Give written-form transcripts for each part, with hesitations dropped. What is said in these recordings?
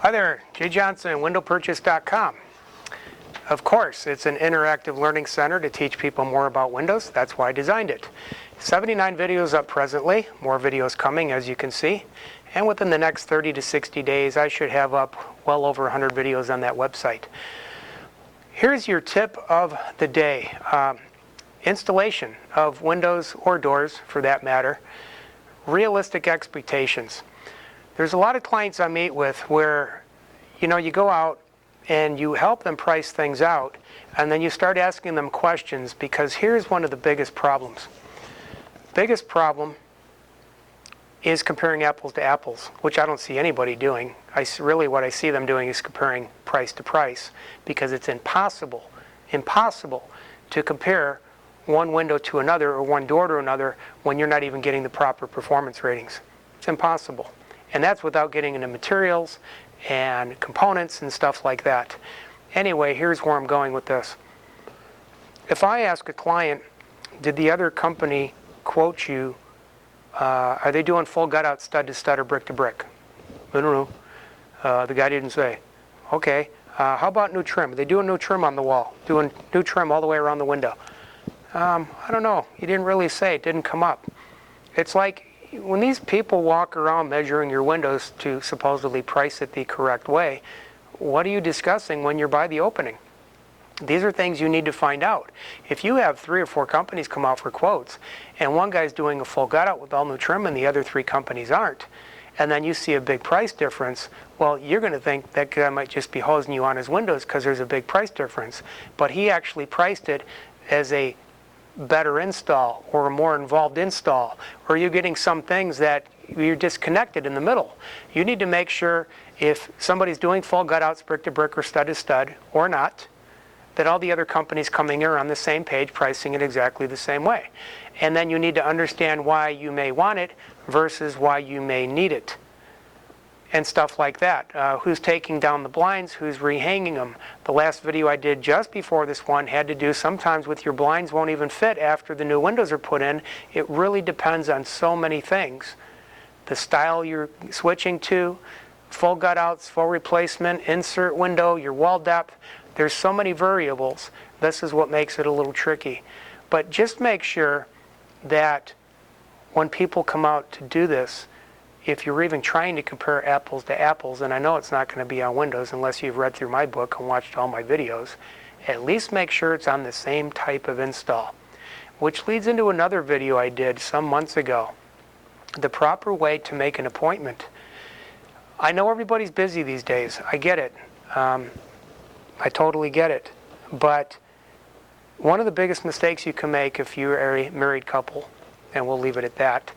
Hi there, Jay Johnson, WindowPurchase.com. Of course, it's an interactive learning center to teach people more about Windows. That's why I designed it. 79 videos up presently, more videos coming as you can see. And within the next 30 to 60 days, I should have up well over 100 videos on that website. Here's your tip of the day. Installation of windows or doors, for that matter. Realistic expectations. There's a lot of clients I meet with where, you go out and you help them price things out, and then you start asking them questions, because here's one of the biggest problems. Biggest problem is comparing apples to apples, which I don't see anybody doing. Really what I see them doing is comparing price to price, because it's impossible to compare one window to another or one door to another when you're not even getting the proper performance ratings. It's impossible. And that's without getting into materials and components and stuff like that. Anyway, here's where I'm going with this. If I ask a client, did the other company quote you, are they doing full gut out stud to stud or brick to brick? I don't know. The guy didn't say. Okay, how about new trim? Are they doing new trim on the wall? Doing new trim all the way around the window? I don't know. He didn't really say. It didn't come up. It's like when these people walk around measuring your windows to supposedly price it the correct way, what are you discussing when you're by the opening? These are things you need to find out. If you have 3 or 4 companies come out for quotes, and one guy's doing a full gut out with all new trim and the other 3 companies aren't, and then you see a big price difference, well, you're going to think that guy might just be hosing you on his windows because there's a big price difference. But he actually priced it as a better install or a more involved install, or you're getting some things that you're disconnected in the middle. You need to make sure if somebody's doing full gut outs, brick to brick or stud to stud or not, that all the other companies coming in are on the same page pricing it exactly the same way. And then you need to understand why you may want it versus why you may need it, and stuff like that. Who's taking down the blinds, who's rehanging them. The last video I did just before this one had to do sometimes with your blinds won't even fit after the new windows are put in. It really depends on so many things. The style you're switching to, full gut outs, full replacement, insert window, your wall depth. There's so many variables. This is what makes it a little tricky. But just make sure that when people come out to do this, if you're even trying to compare apples to apples, and I know it's not going to be on Windows unless you've read through my book and watched all my videos, at least make sure it's on the same type of install. Which leads into another video I did some months ago. The proper way to make an appointment. I know everybody's busy these days. I get it. I totally get it. But one of the biggest mistakes you can make if you're a married couple, and we'll leave it at that,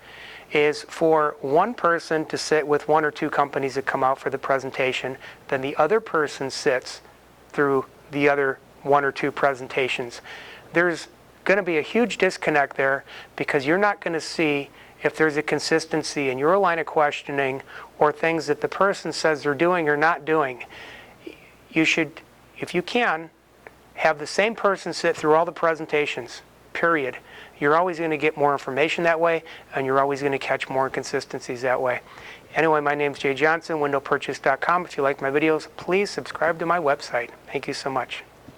is for one person to sit with 1 or 2 companies that come out for the presentation, then the other person sits through the other 1 or 2 presentations. There's going to be a huge disconnect there, because you're not going to see if there's a consistency in your line of questioning or things that the person says they're doing or not doing. You should, if you can, have the same person sit through all the presentations, period. You're always going to get more information that way, and you're always going to catch more inconsistencies that way. Anyway, my name's Jay Johnson, WindowPurchase.com. If you like my videos, please subscribe to my website. Thank you so much.